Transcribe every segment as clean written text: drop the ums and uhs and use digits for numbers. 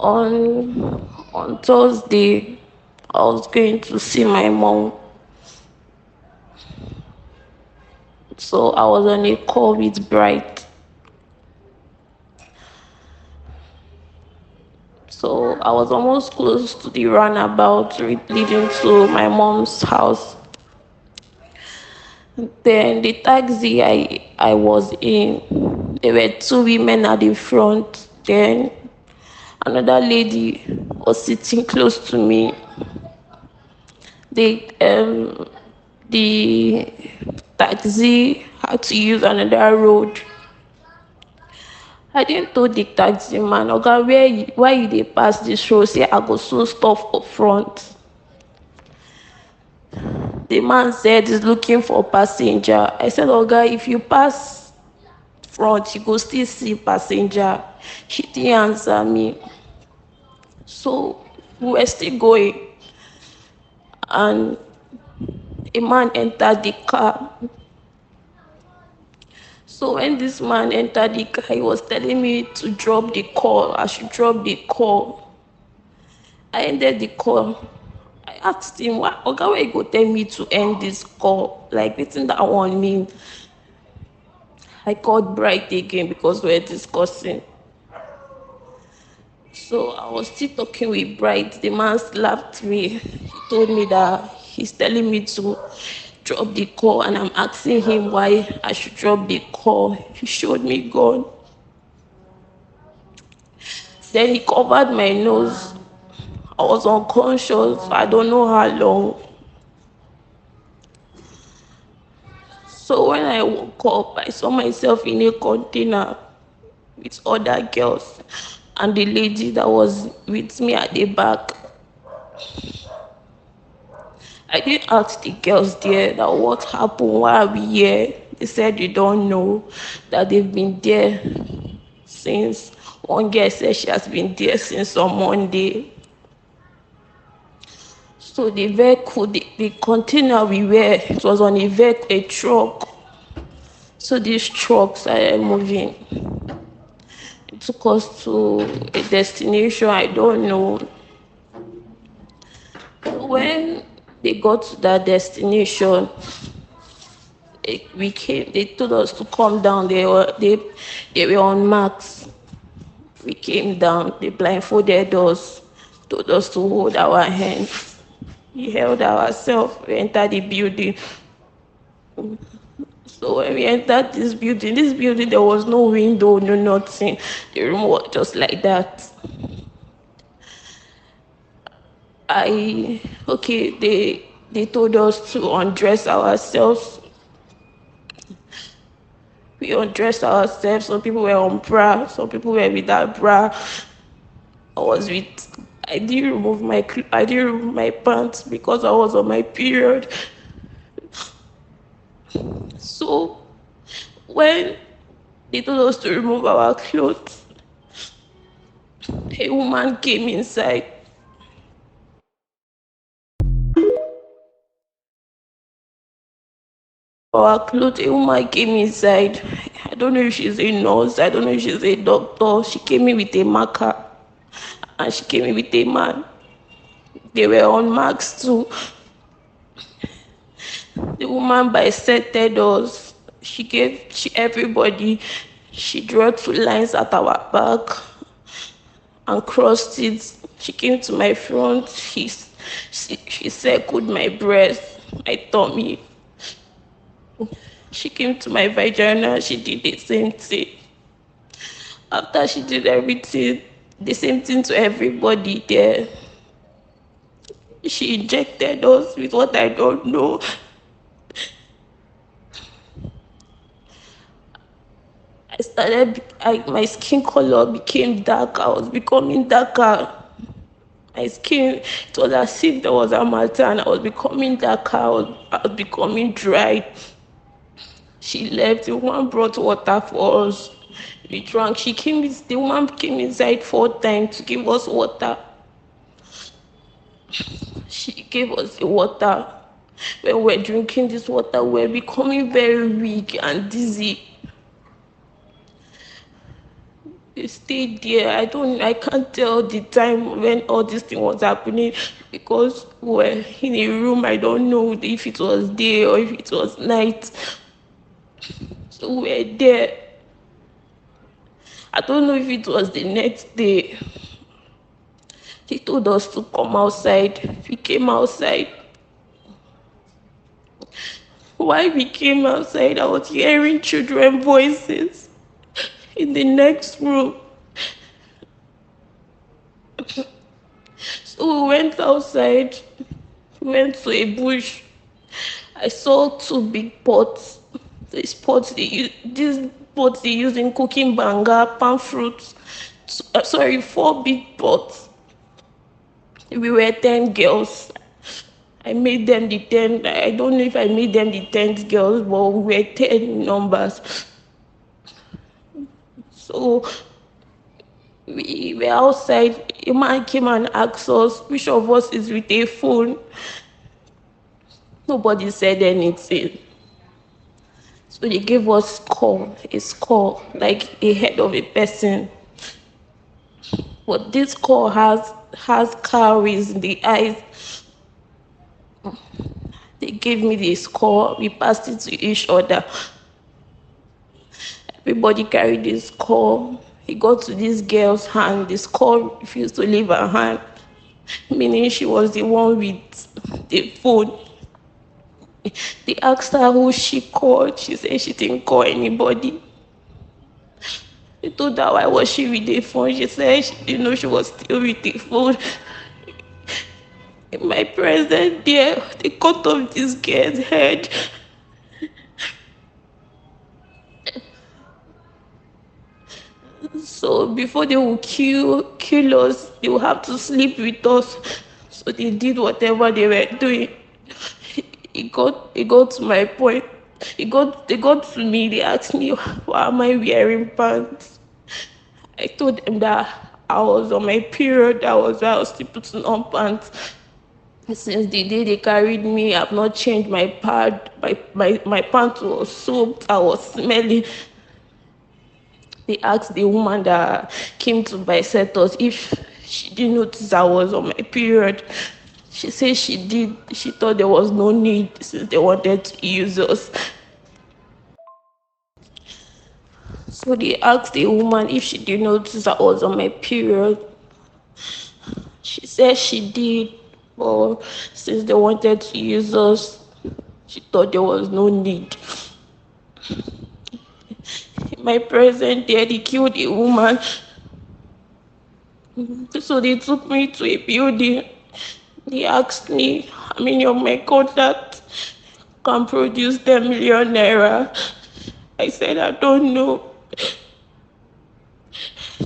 On Thursday, I was going to see my mom. So I was on a call with Bright. So I was almost close to the roundabout leading to my mom's house. Then the taxi I was in, there were two women at the front. Then another lady was sitting close to me. The the taxi had to use another road. I didn't tell the taxi man, "Oga, why you dey pass this road? Say I go soon stop up front." The man said he's looking for passenger. I said, "Oga, if you pass front, you go still see passenger." He didn't answer me. So we were still going, and a man entered the car. So when this man entered the car, he was telling me to drop the call. I should drop the call. I ended the call. I asked him, "Why, Oga, why you go tell me to end this call? Like, wetin that one mean?" I called Bright again because we were discussing. So I was still talking with Bright. The man slapped me. He told me that he's telling me to drop the call, and I'm asking him why I should drop the call. He showed me gun. Then he covered my nose. I was unconscious. I don't know how long. So when I woke up, I saw myself in a container with other girls and the lady that was with me at the back. I did ask the girls there that what happened, why are we here? They said they don't know, that they've been there since. One girl said she has been there since on Monday. So the vehicle, the container we were, it was on a truck. So these trucks are moving. It took us to a destination, I don't know. When they got to that destination, they told us to come down. They were on marks. We came down, they blindfolded us, told us to hold our hands. We held ourselves, we entered the building. So when we entered this building, there was no window, no nothing. The room was just like that. They told us to undress ourselves. We undressed ourselves. Some people were on bra, some people were without bra. I didn't remove my pants because I was on my period. So when they told us to remove our clothes, a woman came inside. Our clothes, a woman came inside. I don't know if she's a nurse, I don't know if she's a doctor. She came in with a marker and she came in with a man. They were on marks too. The woman bisected us. She drew two lines at our back and crossed it. She came to my front. She circled my breast, my tummy. She came to my vagina. She did the same thing. After she did everything, the same thing to everybody there. She injected us with what I don't know. My skin color became dark. I was becoming darker. My skin, it was as if there was a harmattan. I was becoming darker. I was becoming dry. She left. The woman brought water for us. We drank. The woman came inside 4 times to give us water. She gave us the water. When we were drinking this water, we were becoming very weak and dizzy. They stayed there. I can't tell the time when all this thing was happening because we're in a room. I don't know if it was day or if it was night. So we're there. I don't know if it was the next day. They told us to come outside. We came outside. While we came outside, I was hearing children voices in the next room. So we went outside. We went to a bush. I saw two big pots. These pots they use in cooking banga, palm fruits. Sorry, four big pots. We were 10 girls. I made them the 10. I don't know if I made them the 10th girls, but we were 10 numbers. So we were outside. A man came and asked us which of us is with a phone. Nobody said anything. So they gave us a skull, like a head of a person. But this skull has cowries in the eyes. They gave me the skull. We passed it to each other. Everybody carried the skull. He got to this girl's hand. The skull refused to leave her hand, meaning she was the one with the phone. They asked her who she called. She said she didn't call anybody. They told her why was she with the phone. She said she was still with the phone. In my presence there, they cut off this girl's head. So before they will kill us, they will have to sleep with us. So they did whatever they were doing. It got to my point. They got to me. They asked me why am I wearing pants. I told them that I was on my period. I was still putting on pants. Since the day they carried me, I've not changed my pad. My pants was soaked. I was smelling. They asked the woman that came to bisect us if she didn't notice I was on my period. She said she did. She thought there was no need since they wanted to use us. So they asked the woman if she didn't notice I was on my period. She said she did, but since they wanted to use us, she thought there was no need. In my present there, they killed a woman. So they took me to a building. They asked me, how many of my contact can produce 10 million naira? I said, I don't know.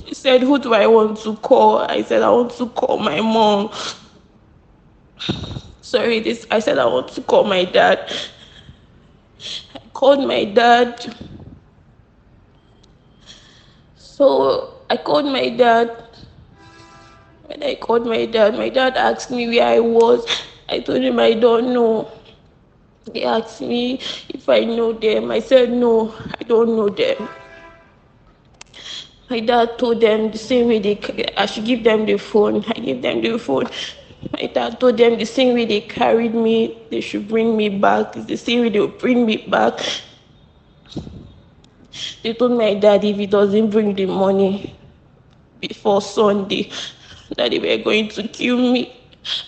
She said, who do I want to call? I said, I want to call my mom. I said, I want to call my dad. I called my dad. So I called my dad. When I called my dad asked me where I was. I told him I don't know. He asked me if I know them. I said, no, I don't know them. My dad told them the same way I should give them the phone. I gave them the phone. My dad told them the same way they carried me, they should bring me back. It's the same way they will bring me back. They told my dad if he doesn't bring the money before Sunday, that they were going to kill me.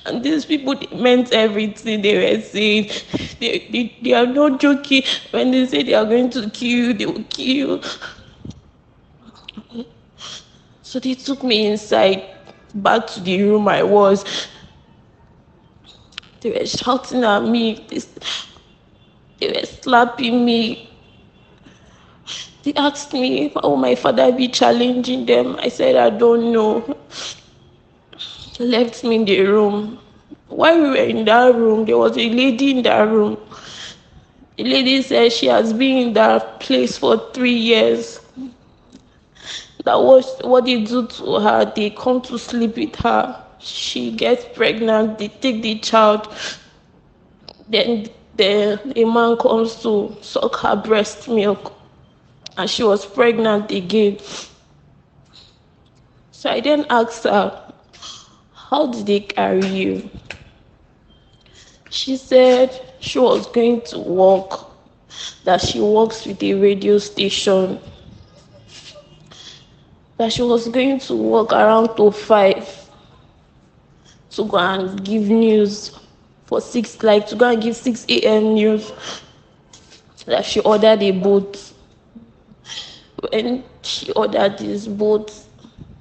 And these people, they meant everything they were saying. They are not joking. When they say they are going to kill you, they will kill you. So they took me inside, back to the room I was. They were shouting at me. They were slapping me. They asked me, why will my father be challenging them? I said, I don't know. They left me in the room. While we were in that room, there was a lady in that room. The lady said she has been in that place for 3 years. That was what they do to her. They come to sleep with her. She gets pregnant. They take the child. Then a man comes to suck her breast milk. And she was pregnant again. So I then asked her, how did they carry you? She said she was going to work, that she works with a radio station, that she was going to work around to 5 to go and give news for 6, like to go and give 6 a.m. news, that she ordered a boat. When she ordered this boat,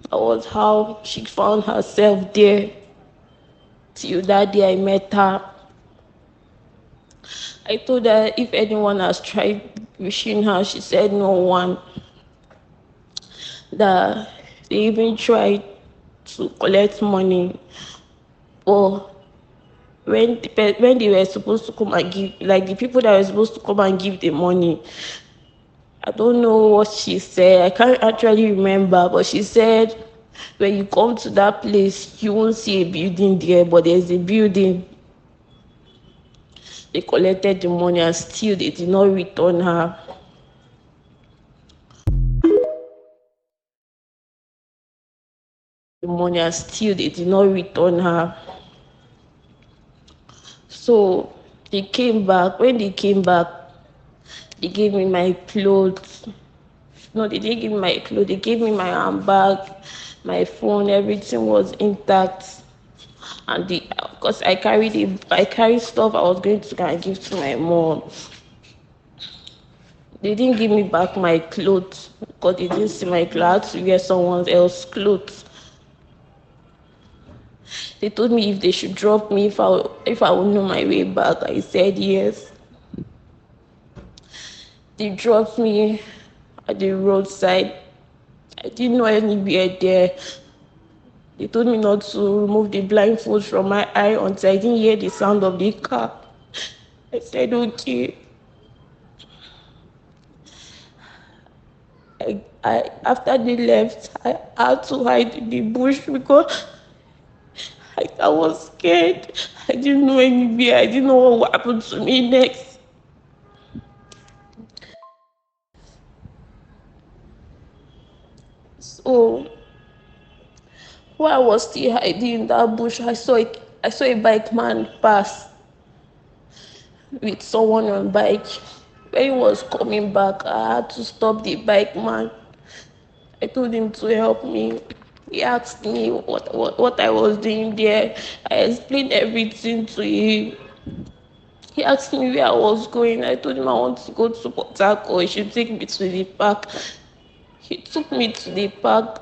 that was how she found herself there. Till that day I met her. I told her if anyone has tried wishing her, she said no one. That they even tried to collect money, but when they were supposed to come and give, like the people that were supposed to come and give the money, I don't know what she said. I can't actually remember, but she said when you come to that place, you won't see a building there, but there's a building. They collected the money and still they did not return her. The money and still they did not return her. So they came back. When they came back, they gave me my clothes. No, they didn't give me my clothes. They gave me my handbag, my phone. Everything was intact. And because I carried stuff I was going to go and give to my mom. They didn't give me back my clothes because they didn't see my clothes. I had to wear someone else's clothes. They told me if they should drop me if I would know my way back. I said yes. They dropped me at the roadside. I didn't know anywhere there. They told me not to remove the blindfold from my eye until I didn't hear the sound of the car. I said okay. After they left, I had to hide in the bush because I was scared. I didn't know anywhere. I didn't know what would happen to me next. So while I was still hiding in that bush, I saw a bike man pass with someone on bike. When he was coming back, I had to stop the bike man. I told him to help me. He asked me what I was doing there. I explained everything to him. He asked me where I was going. I told him I want to go to Port Harcourt. He should take me to the park. He took me to the park.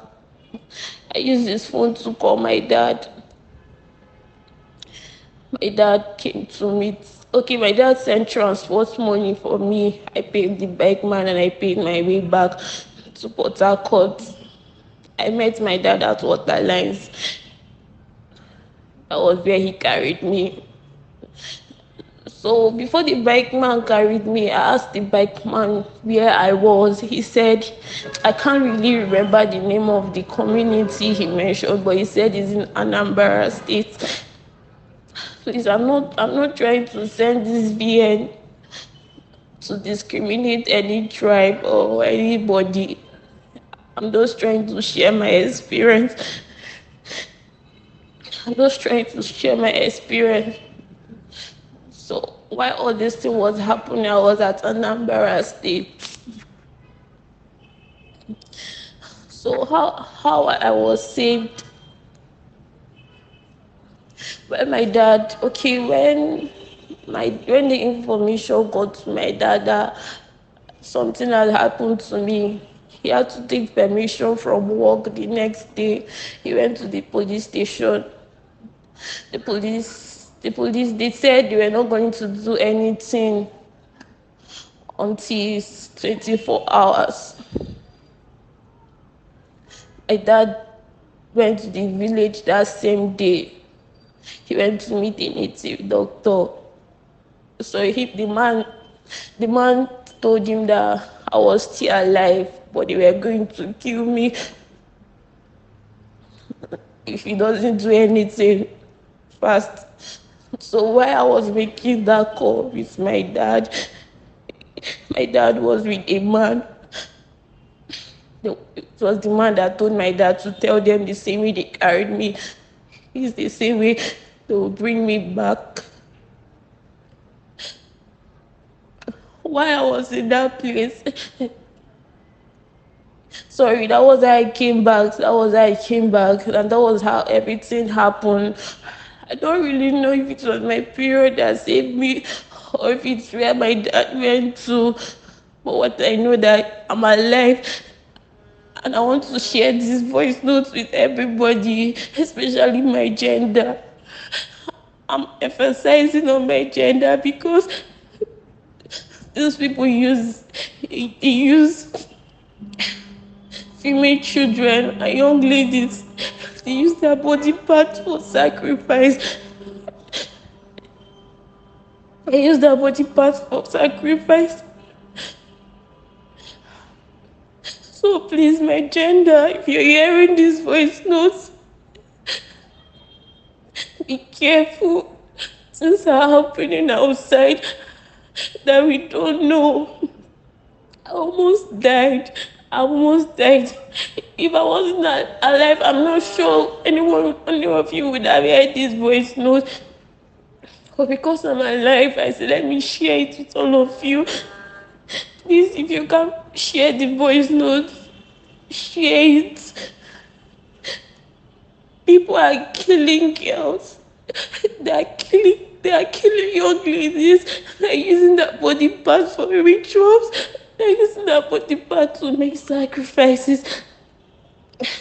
I used his phone to call my dad. My dad came to meet. Okay, my dad sent transport money for me. I paid the bike man and I paid my way back to Port Harcourt. I met my dad at Waterlines. That was where he carried me. So before the bike man carried me, I asked the bike man where I was. He said, I can't really remember the name of the community he mentioned, but he said it's in Anambra State. Please, I'm not trying to send this VN to discriminate any tribe or anybody. I'm just trying to share my experience. I'm just trying to share my experience. So while all this thing was happening, I was at Anambra State. So how I was saved when my dad, okay, when the information got to my dad that something had happened to me, he had to take permission from work the next day. He went to the police station. The police, they said they were not going to do anything until 24 hours. My dad went to the village that same day. He went to meet a native doctor. So the man told him that I was still alive, but they were going to kill me if he doesn't do anything fast. So while I was making that call with my dad was with a man. It was the man that told my dad to tell them the same way they carried me. It's the same way they will bring me back. Why I was in that place. Sorry, that was how I came back. That was how I came back. And that was how everything happened. I don't really know if it was my period that saved me or if it's where my dad went to. But what I know that I'm alive and I want to share this voice notes with everybody, especially my gender. I'm emphasizing on my gender because these people use female children and young ladies. They use their body parts for sacrifice. They use their body parts for sacrifice. So please, my gender, if you're hearing these voice notes, be careful. Things are happening outside that we don't know. I almost died. I almost died. If I wasn't alive, I'm not sure any of you would have heard this voice note. But because I'm alive, I said, let me share it with all of you. Please, if you can share the voice note, share it. People are killing girls. They are killing young ladies. They're using their body parts for rituals. They're using their body parts to make sacrifices.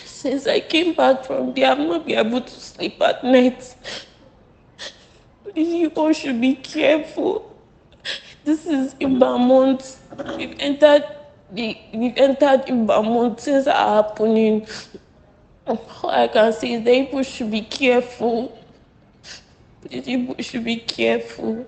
Since I came back from there, I've not been able to sleep at night. Please, you all should be careful. This is in Vermont. We've entered in Vermont. Things are happening. All I can say is that people should be careful. People should be careful.